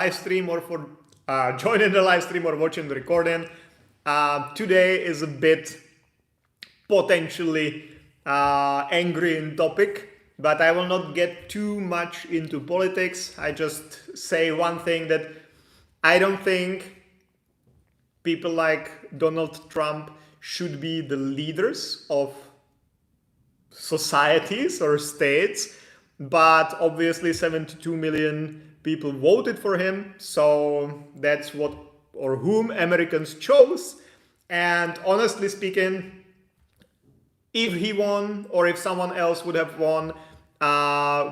live stream or for joining the live stream or watching the recording. Today is a bit potentially angry in topic, but I will not get too much into politics. I just say one thing, that I don't think people like Donald Trump should be the leaders of societies or states, but obviously 72 million people voted for him, so that's what or whom Americans chose. And honestly speaking, if he won or if someone else would have won,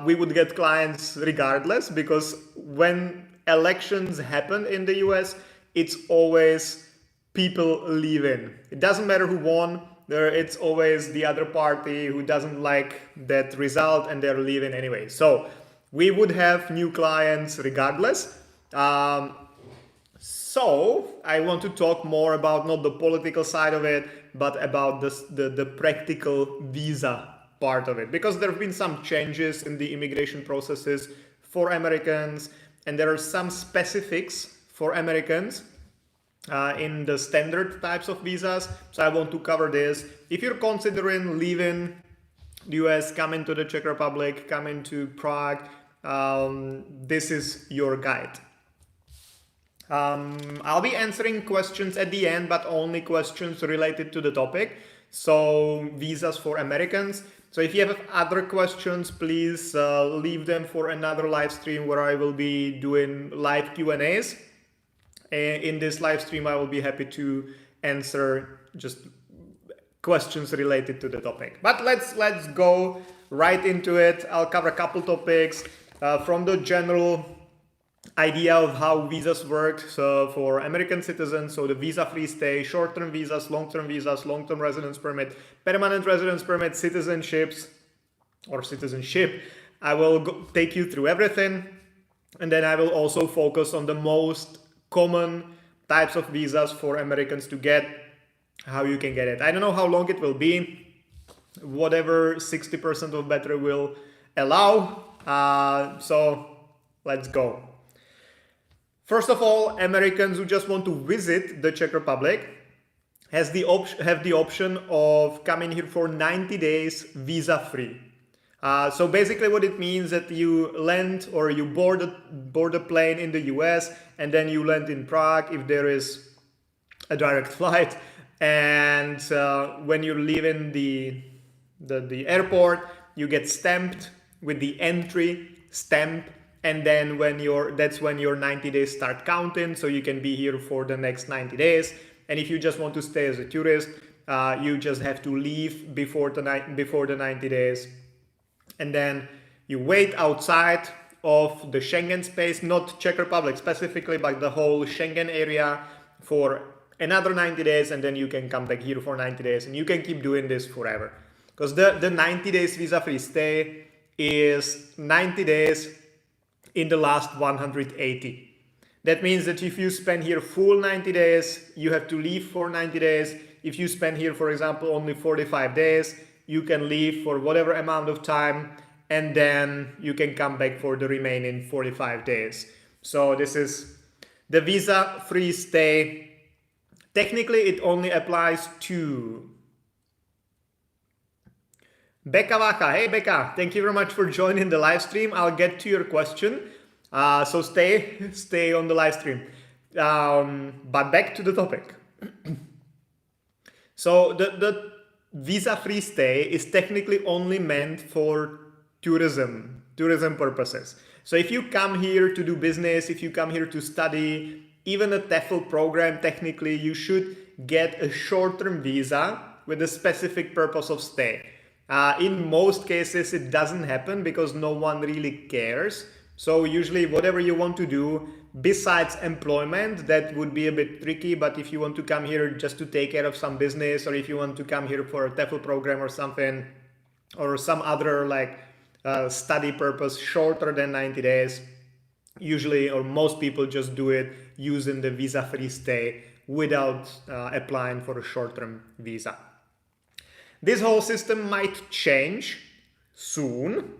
we would get clients regardless, because when elections happen in the US, it's always people leaving. It doesn't matter who won, it's always the other party who doesn't like that result and they're leaving anyway. So we would have new clients regardless. So I want to talk more about not the political side of it, but about the practical visa part of it, because there have been some changes in the immigration processes for Americans, and there are some specifics for Americans in the standard types of visas. So I want to cover this. If you're considering leaving the US, coming to the Czech Republic, coming to Prague, this is your guide. I'll be answering questions at the end, but only questions related to the topic. So visas for Americans. So if you have other questions, please leave them for another live stream where I will be doing live Q&As. In this live stream, I will be happy to answer just questions related to the topic. But let's go right into it. I'll cover a couple topics from the general idea of how visas work. So for American citizens, so the visa-free stay, short-term visas, long-term residence permit, permanent residence permit, citizenships or citizenship. I will take you through everything, and then I will also focus on the most common types of visas for Americans to get, how you can get it. I don't know how long it will be, whatever 60% of battery will allow. So let's go. First of all, Americans who just want to visit the Czech Republic have the option of coming here for 90 days visa-free. So basically what it means that you land or you board a plane in the US, and then you land in Prague if there is a direct flight. And when you're leaving the airport, you get stamped with the entry stamp. And then that's when your 90 days start counting, so you can be here for the next 90 days. And if you just want to stay as a tourist, you just have to leave before the 90 days. And then you wait outside of the Schengen space, not Czech Republic specifically, but the whole Schengen area for another 90 days. And then you can come back here for 90 days, and you can keep doing this forever. Because the 90 days visa-free stay is 90 days in the last 180. That means that if you spend here full 90 days, you have to leave for 90 days. If you spend here, for example, only 45 days, you can leave for whatever amount of time, and then you can come back for the remaining 45 days. So this is the visa-free stay. Technically, it only applies to Becca Vaca. Hey Becca, thank you very much for joining the live stream. I'll get to your question. So stay on the live stream. But back to the topic. So the visa-free stay is technically only meant for tourism purposes. So if you come here to do business, if you come here to study, even a TEFL program, technically you should get a short-term visa with a specific purpose of stay. In most cases, it doesn't happen because no one really cares. So usually whatever you want to do besides employment, that would be a bit tricky. But if you want to come here just to take care of some business, or if you want to come here for a TEFL program or something, or some other like study purpose shorter than 90 days, usually or most people just do it using the visa-free stay without applying for a short-term visa. This whole system might change soon,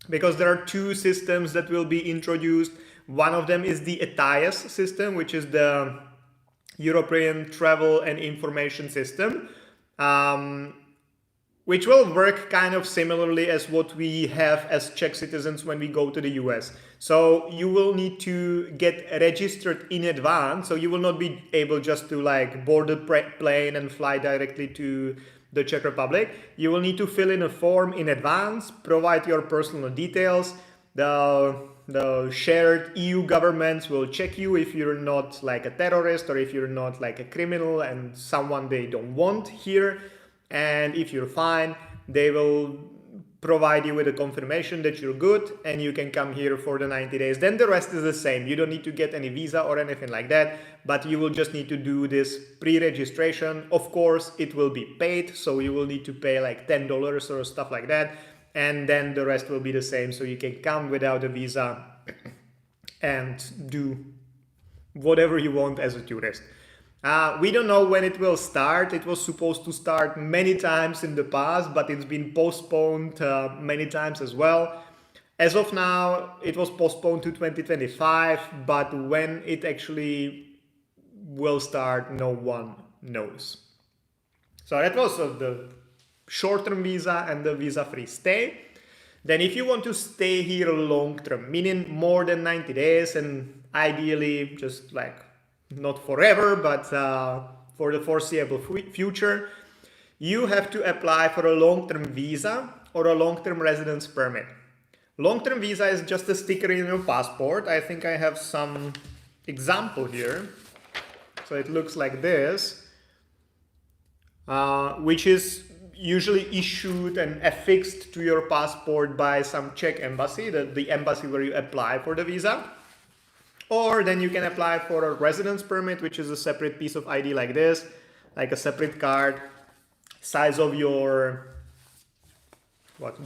because there are two systems that will be introduced. One of them is the ETIAS system, which is the European Travel and Information System, which will work kind of similarly as what we have as Czech citizens when we go to the US. So you will need to get registered in advance. So you will not be able just to like board a plane and fly directly to the Czech Republic. You will need to fill in a form in advance, provide your personal details. The shared EU governments will check you if you're not like a terrorist or if you're not like a criminal and someone they don't want here. And if you're fine, they will provide you with a confirmation that you're good and you can come here for the 90 days. Then the rest is the same. You don't need to get any visa or anything like that, but you will just need to do this pre-registration. Of course, it will be paid, so you will need to pay like $10 or stuff like that. And then the rest will be the same, so you can come without a visa and do whatever you want as a tourist. We don't know when it will start. It was supposed to start many times in the past, but it's been postponed many times as well. As of now, it was postponed to 2025, but when it actually will start, no one knows. So that was the short-term visa and the visa-free stay. Then if you want to stay here long-term, meaning more than 90 days and ideally just like not forever, but for the foreseeable future, you have to apply for a long-term visa or a long-term residence permit. Long-term visa is just a sticker in your passport. I think I have some example here. So it looks like this, which is usually issued and affixed to your passport by some Czech embassy, the embassy where you apply for the visa. Or then you can apply for a residence permit, which is a separate piece of ID like this, like a separate card, size of your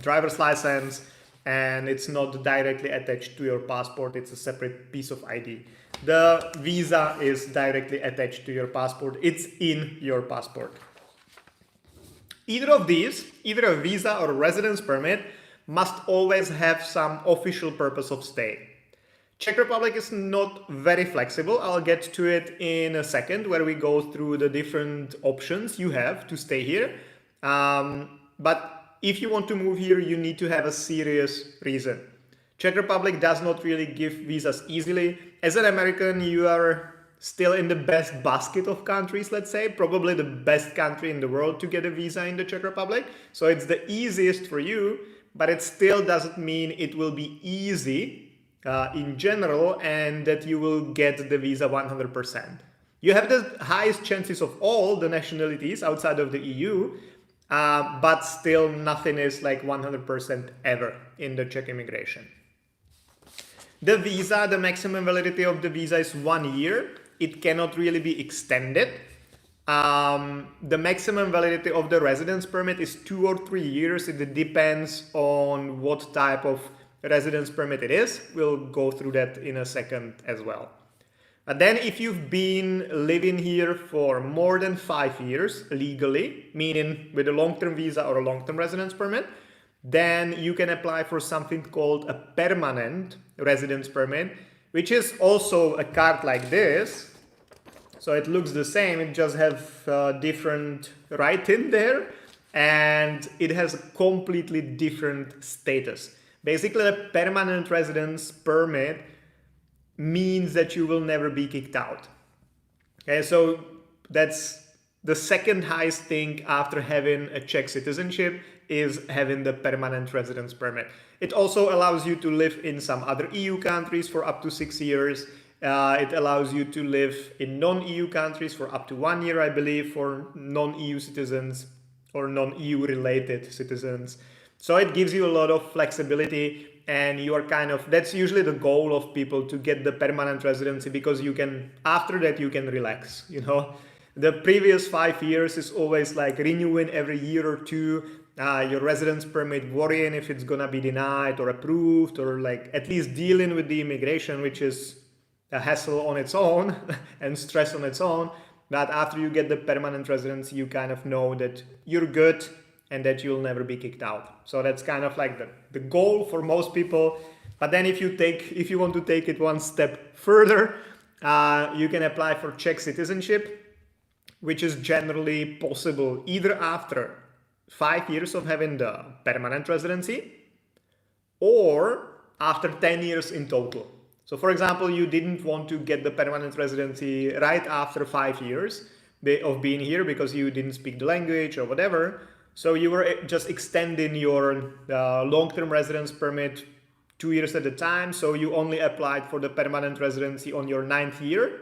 driver's license, and it's not directly attached to your passport, it's a separate piece of ID. The visa is directly attached to your passport, it's in your passport. Either of these, either a visa or a residence permit, must always have some official purpose of stay. Czech Republic is not very flexible. I'll get to it in a second where we go through the different options you have to stay here. But if you want to move here, you need to have a serious reason. Czech Republic does not really give visas easily. As an American, you are still in the best basket of countries, let's say, probably the best country in the world to get a visa in the Czech Republic. So it's the easiest for you, but it still doesn't mean it will be easy in general and that you will get the visa 100%. You have the highest chances of all the nationalities outside of the EU, but still nothing is like 100% ever in the Czech immigration. The visa, the maximum validity of the visa is 1 year. It cannot really be extended. The maximum validity of the residence permit is 2 or 3 years. It depends on what type of residence permit it is. We'll go through that in a second as well. But then if you've been living here for more than 5 years legally, meaning with a long-term visa or a long-term residence permit, then you can apply for something called a permanent residence permit, which is also a card like this. So it looks the same, it just has different writing there, and it has a completely different status. Basically, a permanent residence permit means that you will never be kicked out. Okay, so that's the second highest thing after having a Czech citizenship is having the permanent residence permit. It also allows you to live in some other EU countries for up to 6 years. It allows you to live in non-EU countries for up to 1 year, I believe, for non-EU citizens or non-EU related citizens. So it gives you a lot of flexibility, and you are that's usually the goal of people to get the permanent residency, because you can, after that you can relax, you know. The previous 5 years is always like renewing every year or two, your residence permit, worrying if it's gonna be denied or approved, or like at least dealing with the immigration, which is a hassle on its own and stress on its own. But after you get the permanent residency, you kind of know that you're good and that you'll never be kicked out. So that's kind of like the goal for most people. But then if you want to take it one step further, you can apply for Czech citizenship, which is generally possible either after 5 years of having the permanent residency or after 10 years in total. So for example, you didn't want to get the permanent residency right after 5 years of being here because you didn't speak the language or whatever. So you were just extending your long-term residence permit 2 years at a time. So you only applied for the permanent residency on your 9th year.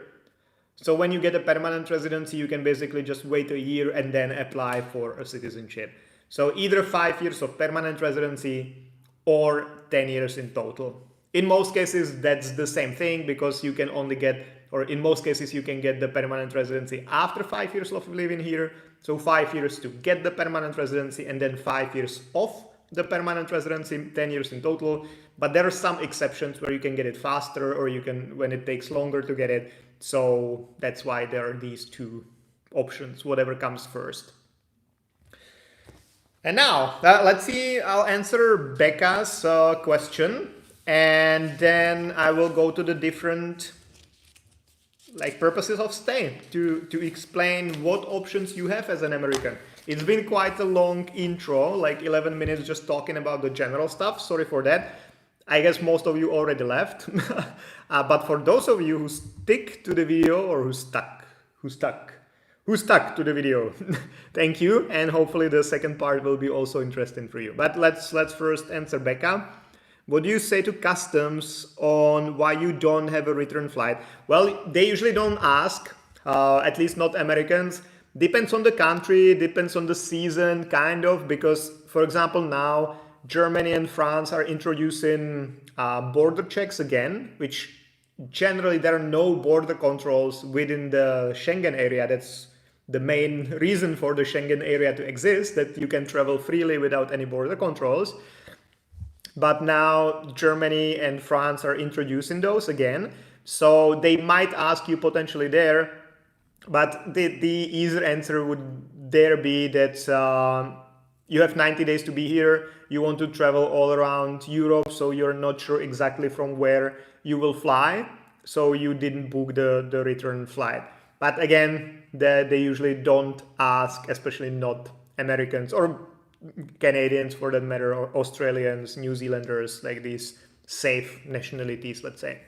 So when you get a permanent residency, you can basically just wait a year and then apply for a citizenship. So either 5 years of permanent residency or 10 years in total. In most cases, that's the same thing because you can only get, or in most cases, you can get the permanent residency after 5 years of living here. So 5 years to get the permanent residency and then 5 years off the permanent residency, 10 years in total. But there are some exceptions where you can get it faster or you can when it takes longer to get it. So that's why there are these two options, whatever comes first. And now let's see, I'll answer Becca's question and then I will go to the different purposes of stay to explain what options you have as an American. It's been quite a long intro, like 11 minutes just talking about the general stuff. Sorry for that. I guess most of you already left. But for those of you who stick to the video or who stuck to the video, thank you. And hopefully the second part will be also interesting for you. But let's first answer Becca. What do you say to customs on why you don't have a return flight? Well, they usually don't ask, at least not Americans. Depends on the country, depends on the season, kind of, because, for example, now Germany and France are introducing border checks again, which generally there are no border controls within the Schengen area. That's the main reason for the Schengen area to exist, that you can travel freely without any border controls. But now Germany and France are introducing those again. So they might ask you potentially there, but the easier answer would there be that you have 90 days to be here, you want to travel all around Europe, so you're not sure exactly from where you will fly, so you didn't book the return flight. But again, they usually don't ask, especially not Americans or Canadians for that matter, or Australians, New Zealanders, like these safe nationalities, let's say.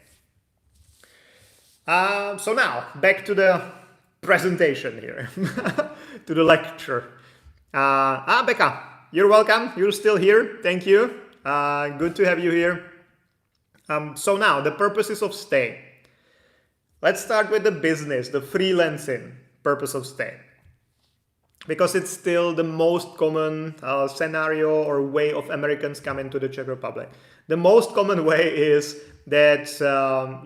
So now, back to the presentation here, to the lecture. Becca, you're welcome. You're still here. Thank you. Good to have you here. So now, the purposes of stay. Let's start with the business, the freelancing purpose of stay. Because it's still the most common scenario or way of Americans coming to the Czech Republic. The most common way is that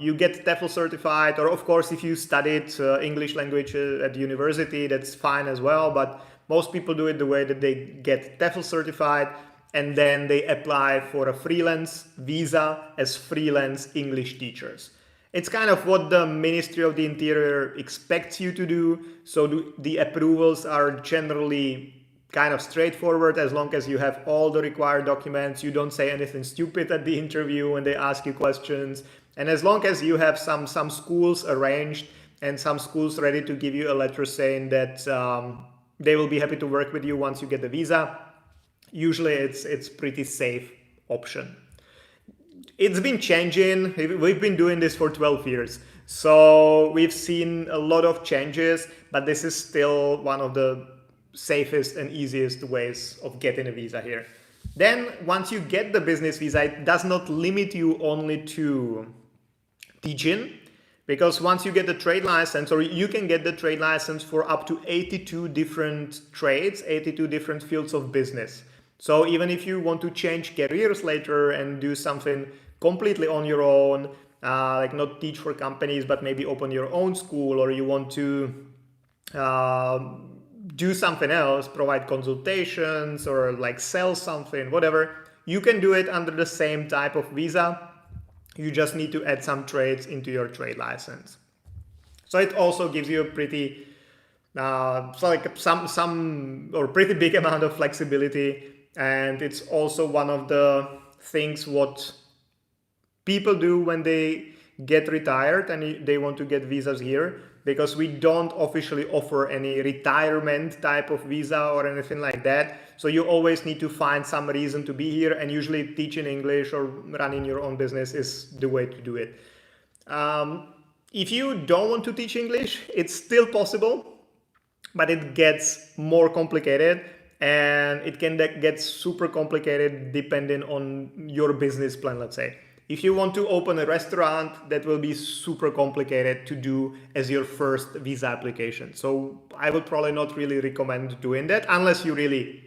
you get TOEFL certified, or of course, if you studied English language at university, that's fine as well. But most people do it the way that they get TOEFL certified and then they apply for a freelance visa as freelance English teachers. It's kind of what the Ministry of the Interior expects you to do. So the approvals are generally kind of straightforward as long as you have all the required documents. You don't say anything stupid at the interview when they ask you questions. And as long as you have some schools arranged and some schools ready to give you a letter saying that they will be happy to work with you once you get the visa, usually it's pretty safe option. It's been changing. We've been doing this for 12 years. So we've seen a lot of changes, but this is still one of the safest and easiest ways of getting a visa here. Then once you get the business visa, it does not limit you only to teaching, because once you get the trade license, or you can get the trade license for up to 82 different trades, 82 different fields of business. So even if you want to change careers later and do something completely on your own, like not teach for companies, but maybe open your own school, or you want to do something else, provide consultations or like sell something, whatever, you can do it under the same type of visa. You just need to add some trades into your trade license. So it also gives you a pretty, some or pretty big amount of flexibility. And it's also one of the things what people do when they get retired and they want to get visas here, because we don't officially offer any retirement type of visa or anything like that. So you always need to find some reason to be here, and usually teaching English or running your own business is the way to do it. If you don't want to teach English, it's still possible, but it gets more complicated, and it can get super complicated depending on your business plan, let's say. If you want to open a restaurant, that will be super complicated to do as your first visa application. So I would probably not really recommend doing that unless you really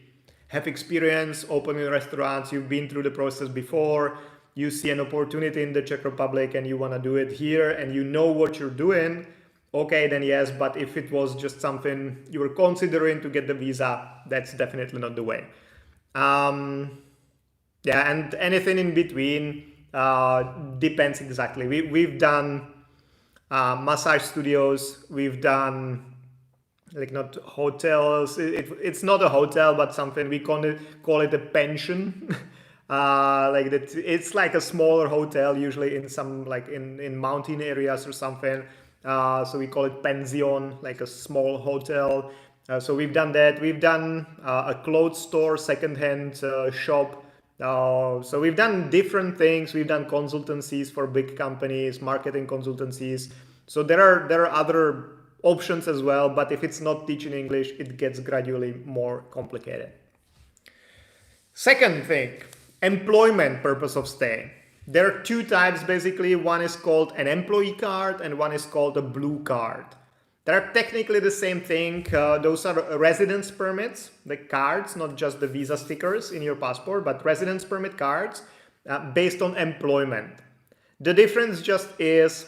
have experience opening restaurants, you've been through the process before, you see an opportunity in the Czech Republic and you want to do it here and you know what you're doing, okay, then yes. But if it was just something you were considering to get the visa, that's definitely not the way. Yeah, and anything in between depends exactly. We've done massage studios, we've done like not hotels. It's not a hotel, but something we call it a pension. Like that, it's like a smaller hotel, usually in some like in mountain areas or something. So we call it pension, like a small hotel. So we've done that. We've done a clothes store, secondhand shop. So we've done different things. We've done consultancies for big companies, marketing consultancies. So there are other options as well, but if it's not teaching English, it gets gradually more complicated. Second thing, employment purpose of stay. There are two types basically. One is called an employee card and one is called a blue card. They're technically the same thing. Those are residence permits, the cards, not just the visa stickers in your passport, but residence permit cards based on employment. The difference just is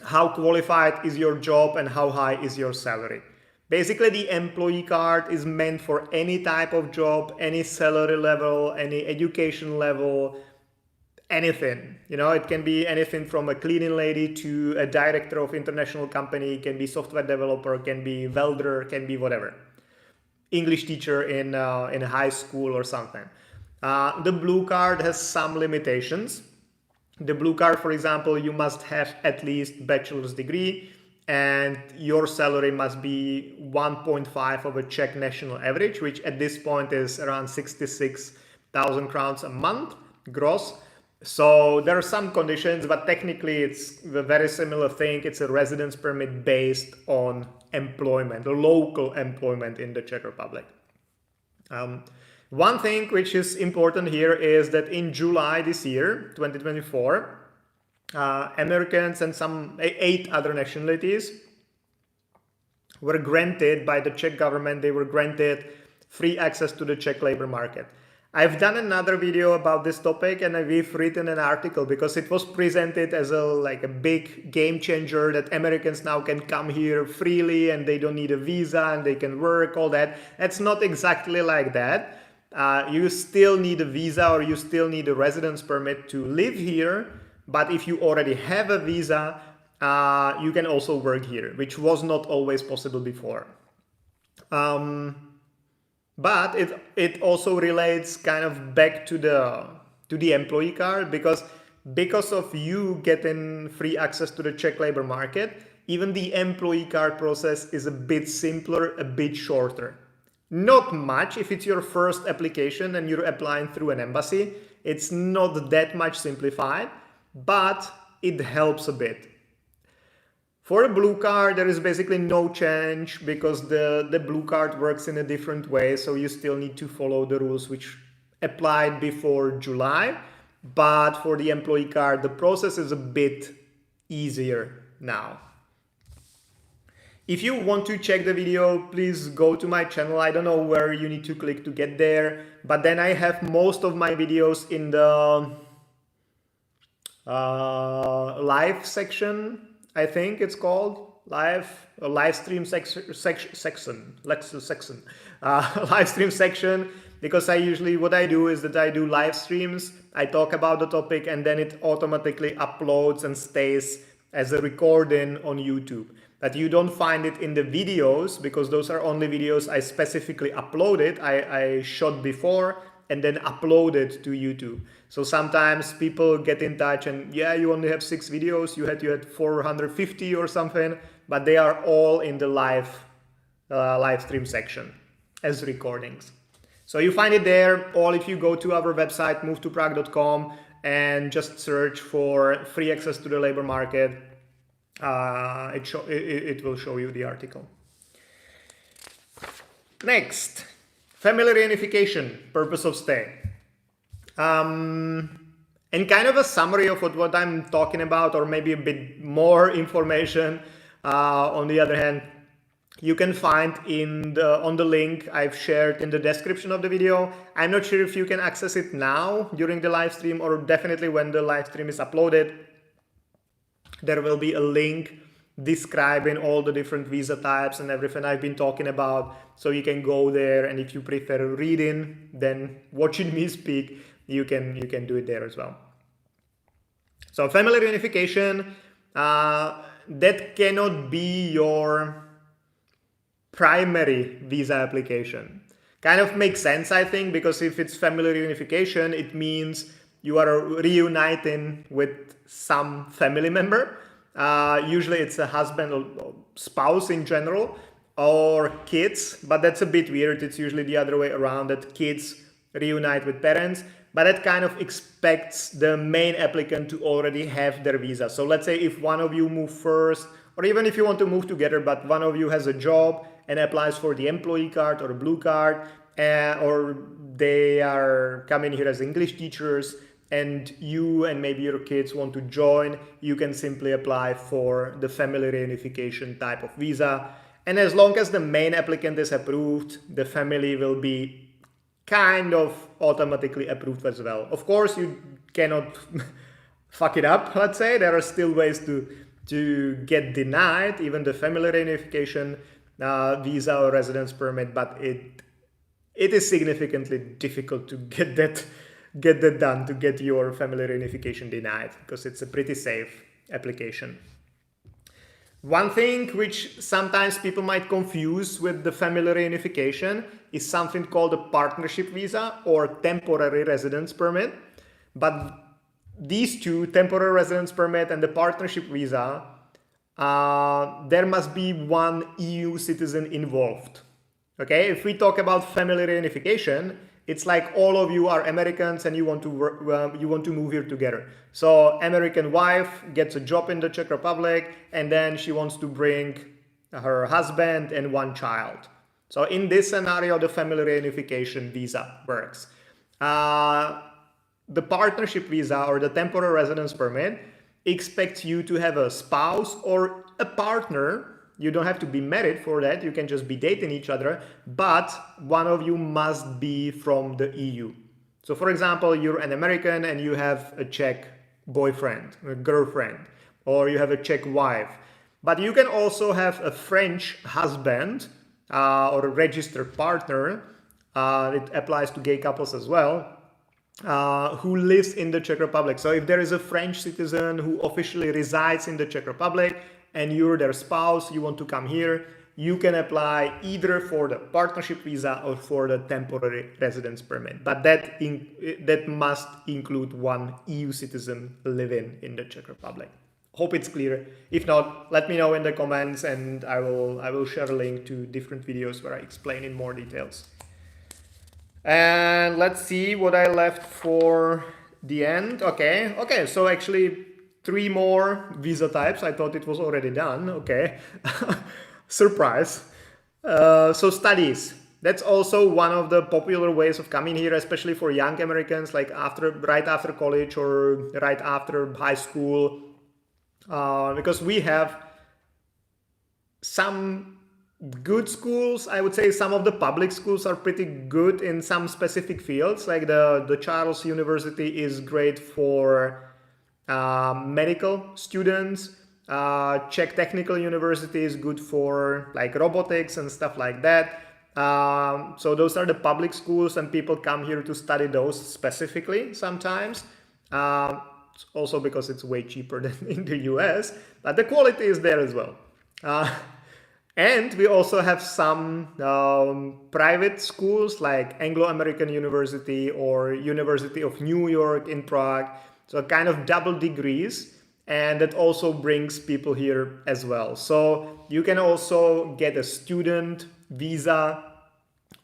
how qualified is your job and how high is your salary. Basically, the employee card is meant for any type of job, any salary level, any education level, anything. You know, it can be anything from a cleaning lady to a director of international company, can be software developer, can be welder, can be whatever. English teacher in high school or something. The blue card has some limitations. The blue card, for example, you must have at least bachelor's degree and your salary must be 1.5 of a Czech national average, which at this point is around 66,000 crowns a month gross. So there are some conditions, but technically it's a very similar thing. It's a residence permit based on employment, local employment in the Czech Republic. One thing which is important here is that in July this year, 2024, Americans and some 8 other nationalities were granted by the Czech government, they were granted free access to the Czech labor market. I've done another video about this topic and we've written an article because it was presented as a big game changer that Americans now can come here freely and they don't need a visa and they can work, all that. It's not exactly like that. You still need a visa or you still need a residence permit to live here. But if you already have a visa, you can also work here, which was not always possible before. But it also relates kind of back to the employee card because of you getting free access to the Czech labor market, even the employee card process is a bit simpler, a bit shorter. Not much. If it's your first application and you're applying through an embassy, it's not that much simplified, but it helps a bit. For a blue card, there is basically no change because the blue card works in a different way. So you still need to follow the rules which applied before July. But for the employee card, the process is a bit easier now. If you want to check the video, please go to my channel. I don't know where you need to click to get there, but then I have most of my videos in the live section. I think it's called live stream section, live stream section, because what I do is that I do live streams, I talk about the topic and then it automatically uploads and stays as a recording on YouTube. But you don't find it in the videos because those are only videos I specifically uploaded, I shot before and then upload it to YouTube. So sometimes people get in touch and yeah, you only have 6 videos, you had 450 or something, but they are all in the live stream section as recordings. So you find it there, or if you go to our website, movetoprague.com, and just search for free access to the labor market, it will show you the article. Next, family reunification, purpose of stay. And kind of a summary of what I'm talking about, or maybe a bit more information, on the other hand, you can find on the link I've shared in the description of the video. I'm not sure if you can access it now during the live stream, or definitely when the live stream is uploaded. There will be a link describing all the different visa types and everything I've been talking about. So you can go there, and if you prefer reading than watching me speak, you can do it there as well. So family reunification, that cannot be your primary visa application. Kind of makes sense, I think, because if it's family reunification, it means you are reuniting with some family member. Usually it's a husband or spouse in general, or kids, but that's a bit weird. It's usually the other way around, that kids reunite with parents, but that kind of expects the main applicant to already have their visa. So let's say if one of you move first, or even if you want to move together, but one of you has a job and applies for the employee card or a blue card, or they are coming here as English teachers, and you and maybe your kids want to join, you can simply apply for the family reunification type of visa. And as long as the main applicant is approved, the family will be kind of automatically approved as well. Of course, you cannot fuck it up, let's say. There are still ways to get denied, even the family reunification visa or residence permit, but it is significantly difficult to get that done, to get your family reunification denied, because it's a pretty safe application. One thing which sometimes people might confuse with the family reunification is something called a partnership visa or temporary residence permit. But these two, temporary residence permit and the partnership visa, there must be one EU citizen involved. Okay, if we talk about family reunification, it's like all of you are Americans and you want to move here together. So American wife gets a job in the Czech Republic, and then she wants to bring her husband and one child. So in this scenario, the family reunification visa works. The partnership visa or the temporary residence permit expects you to have a spouse or a partner. You don't have to be married for that. You can just be dating each other, but one of you must be from the EU. So for example, you're an American and you have a Czech boyfriend, a girlfriend, or you have a Czech wife. But you can also have a French husband or a registered partner. It applies to gay couples as well, who lives in the Czech Republic. So if there is a French citizen who officially resides in the Czech Republic, and you're their spouse, you want to come here, you can apply either for the partnership visa or for the temporary residence permit. But that must include one EU citizen living in the Czech Republic. Hope it's clear. If not, let me know in the comments, and I will share a link to different videos where I explain in more details. And let's see what I left for the end. Okay, so actually 3 more visa types. I thought it was already done. Okay. Surprise. So studies. That's also one of the popular ways of coming here, especially for young Americans, like right after college or right after high school. Because we have some good schools. I would say some of the public schools are pretty good in some specific fields. Like the Charles University is great for medical students. Czech Technical University is good for like robotics and stuff like that. So those are the public schools, and people come here to study those specifically sometimes. Also because it's way cheaper than in the US, but the quality is there as well. And we also have some private schools like Anglo-American University or University of New York in Prague. So kind of double degrees. And that also brings people here as well. So you can also get a student visa,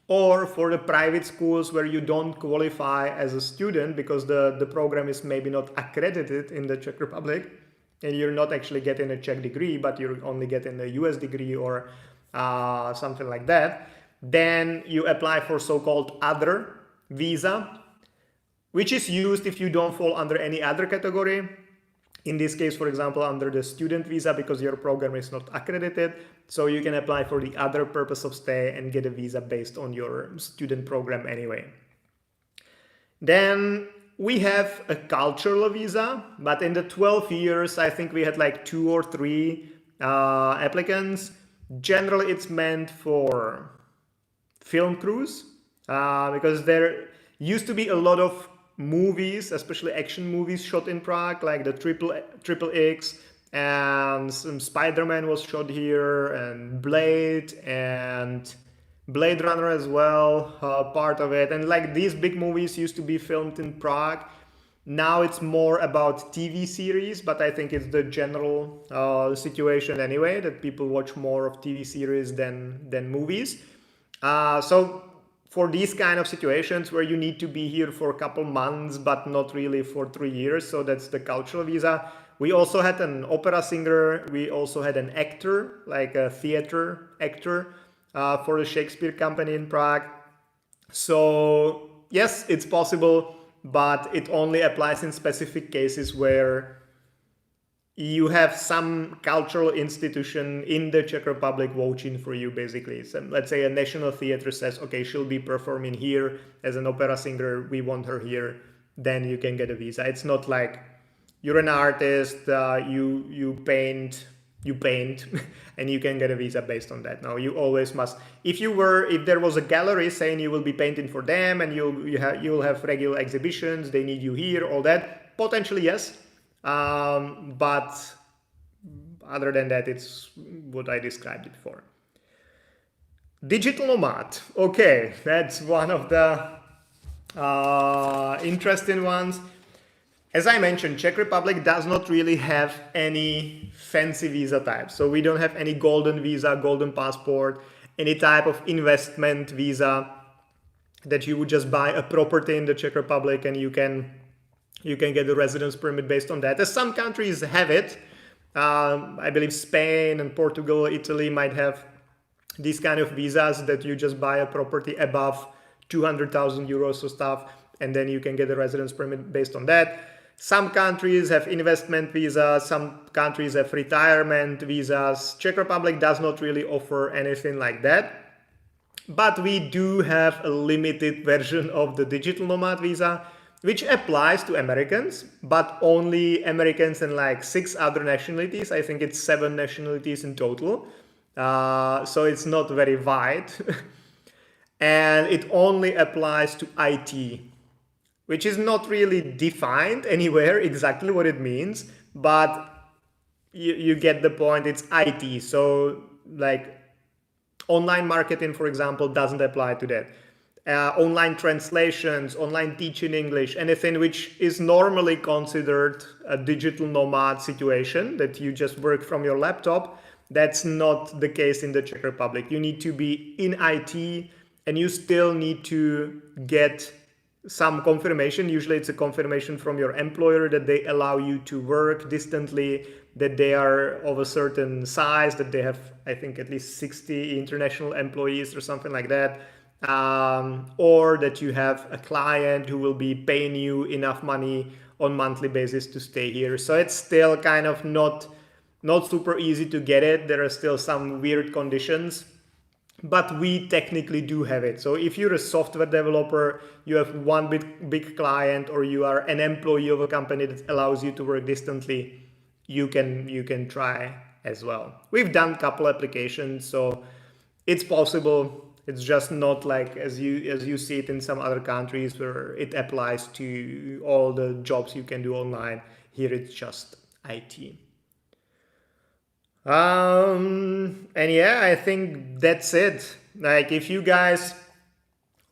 or for the private schools where you don't qualify as a student because the program is maybe not accredited in the Czech Republic, and you're not actually getting a Czech degree, but you're only getting a US degree or something like that, then you apply for so-called other visa, which is used if you don't fall under any other category. In this case, for example, under the student visa, because your program is not accredited, so you can apply for the other purpose of stay and get a visa based on your student program anyway. Then we have a cultural visa, but in the 12 years, I think we had like 2 or 3 applicants. Generally, it's meant for film crews because there used to be a lot of movies, especially action movies, shot in Prague, like the Triple X, and some Spider-Man was shot here, and Blade, and Blade Runner as well, part of it. And like these big movies used to be filmed in Prague. Now it's more about TV series, but I think it's the general situation anyway, that people watch more of TV series than movies. So for these kind of situations where you need to be here for a couple months, but not really for 3 years, so that's the cultural visa. We also had an opera singer. We also had an actor, like a theater actor for the Shakespeare Company in Prague. So yes, it's possible, but it only applies in specific cases where you have some cultural institution in the Czech Republic vouching for you, basically. So let's say a national theater says, okay, she'll be performing here as an opera singer, we want her here, then you can get a visa. It's not like you're an artist, you paint, and you can get a visa based on that. No, you always must. If there was a gallery saying you will be painting for them and you'll have regular exhibitions, they need you here, all that, potentially yes. But other than that, it's what I described it for. Digital nomad. Okay, that's one of the interesting ones. As I mentioned, Czech Republic does not really have any fancy visa types. So we don't have any golden visa, golden passport, any type of investment visa that you would just buy a property in the Czech Republic and you can get a residence permit based on that. As some countries have it, I believe Spain and Portugal, Italy might have these kind of visas that you just buy a property above 200,000 euros or stuff, and then you can get a residence permit based on that. Some countries have investment visas, some countries have retirement visas. Czech Republic does not really offer anything like that. But we do have a limited version of the digital nomad visa, which applies to Americans, but only Americans and like 6 other nationalities. I think it's 7 nationalities in total. So it's not very wide. And it only applies to IT, which is not really defined anywhere exactly what it means, but you get the point. It's IT. So like online marketing, for example, doesn't apply to that. Online translations, online teaching English, anything which is normally considered a digital nomad situation, that you just work from your laptop, that's not the case in the Czech Republic. You need to be in IT and you still need to get some confirmation. Usually it's a confirmation from your employer that they allow you to work distantly, that they are of a certain size, that they have, I think, at least 60 international employees or something like that. Or that you have a client who will be paying you enough money on monthly basis to stay here. So it's still kind of not super easy to get it. There are still some weird conditions, but we technically do have it. So if you're a software developer, you have one big client, or you are an employee of a company that allows you to work distantly, you can try as well. We've done a couple applications, so it's possible. It's just not like as you see it in some other countries where it applies to all the jobs you can do online. Here it's just IT. And yeah, I think that's it. Like, if you guys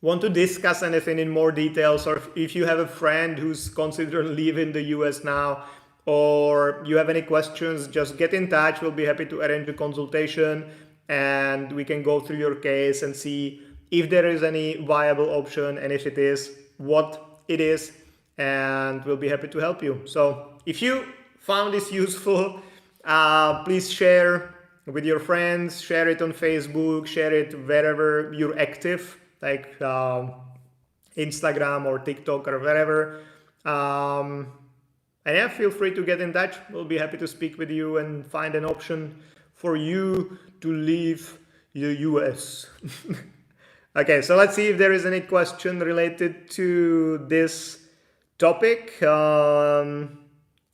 want to discuss anything in more details, or if you have a friend who's considering leaving the US now, or you have any questions, just get in touch. We'll be happy to arrange a consultation and we can go through your case and see if there is any viable option, and if it is, what it is, and we'll be happy to help you. So if you found this useful, please share with your friends, share it on Facebook, share it wherever you're active, like Instagram or TikTok or wherever. And yeah, feel free to get in touch. We'll be happy to speak with you and find an option for you to leave the US. Okay, so let's see if there is any question related to this topic.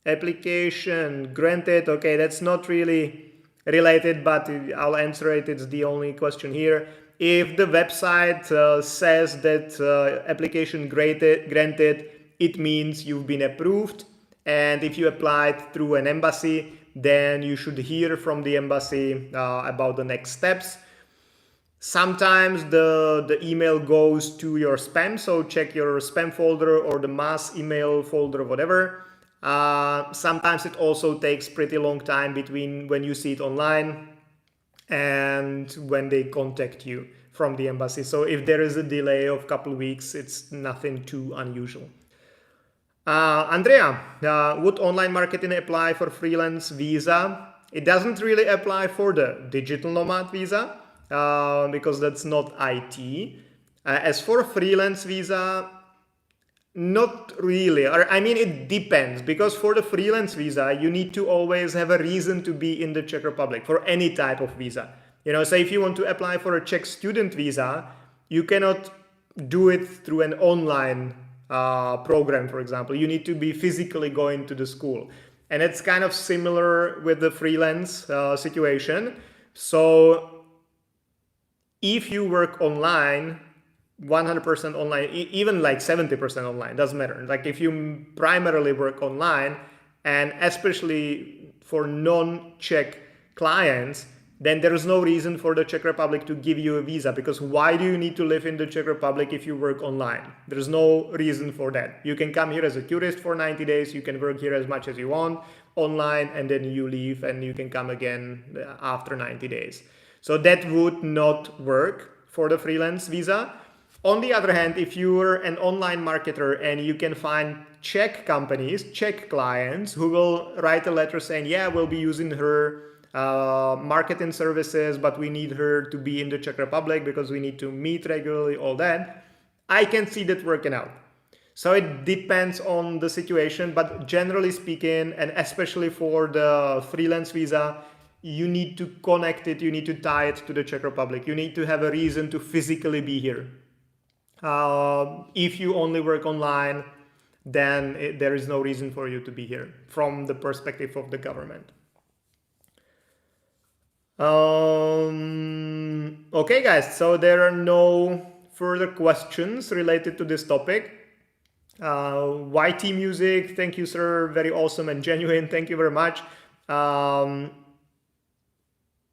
Application granted. Okay, that's not really related, but I'll answer it. It's the only question here. If the website says that application granted, it means you've been approved. And if you applied through an embassy, then you should hear from the embassy about the next steps. Sometimes the email goes to your spam, so check your spam folder or the mass email folder, whatever. Sometimes it also takes pretty long time between when you see it online and when they contact you from the embassy. So if there is a delay of a couple of weeks, it's nothing too unusual. Andrea, would online marketing apply for freelance visa? It doesn't really apply for the digital nomad visa because that's not IT. As for freelance visa, not really. Or, I mean, it depends, because for the freelance visa, you need to always have a reason to be in the Czech Republic for any type of visa. You know, say if you want to apply for a Czech student visa, you cannot do it through an online program, for example. You need to be physically going to the school. And it's kind of similar with the freelance situation. So if you work online, 100% online, even like 70% online, doesn't matter. Like if you primarily work online, and especially for non-Czech clients, then there is no reason for the Czech Republic to give you a visa, because why do you need to live in the Czech Republic if you work online? There's no reason for that. You can come here as a tourist for 90 days, you can work here as much as you want online, and then you leave and you can come again after 90 days. So that would not work for the freelance visa. On the other hand, if you're an online marketer and you can find Czech companies, Czech clients who will write a letter saying, yeah, we'll be using her marketing services, but we need her to be in the Czech Republic because we need to meet regularly, all that, I can see that working out. So it depends on the situation, but generally speaking, and especially for the freelance visa, you need to connect it, you need to tie it to the Czech Republic. You need to have a reason to physically be here. If you only work online, then there is no reason for you to be here from the perspective of the government. Okay, guys, so there are no further questions related to this topic. YT Music, thank you, sir. Very awesome and genuine. Thank you very much.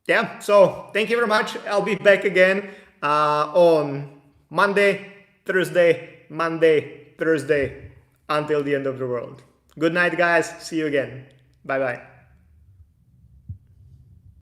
Yeah, so thank you very much. I'll be back again on Monday, Thursday, Monday, Thursday, until the end of the world. Good night, guys. See you again. Bye-bye.